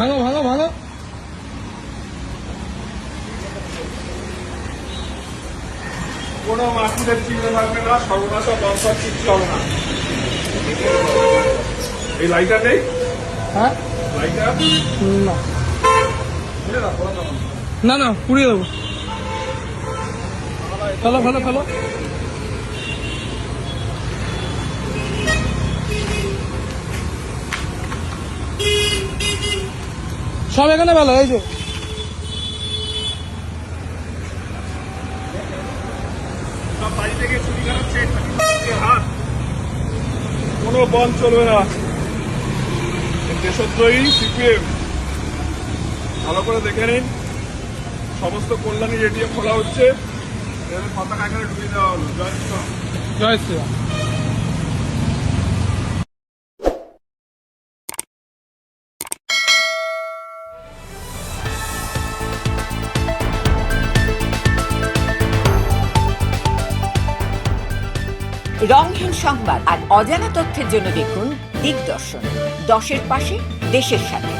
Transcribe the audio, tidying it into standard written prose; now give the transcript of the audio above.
ভাঙো ভাঙো ভাঙো। কোনো মাসিদের চিহ্ন থাকবে না, সর্বনাশা বংশার কিচ্ছু হবে না। এই লাইটার নেই, হ্যাঁ লাইটার না বুঝলে না, বলো তখন। না না পুড়িয়ে দেবো। ফেলো ফেলো ফেলো। সব এখানে ভালো এই যে সব বাড়ি থেকে চুরি করাচ্ছে, হাত কোনো বন্ধ চলবে না। দেশদ্রোহী সিপিএম, ভালো করে দেখে নিন। সমস্ত কল্যাণী এটিএম খোলা হচ্ছে, এখানে পতাকা এখানে ঢুকিয়ে দেওয়া হলো। জয় শ্রীরাম। জয় শ্রীরাম। রংহীন সংবাদ আর অজানা তথ্যের জন্য দেখুন দিগদর্শন, 10-এর পাশে, দেশের সাথে।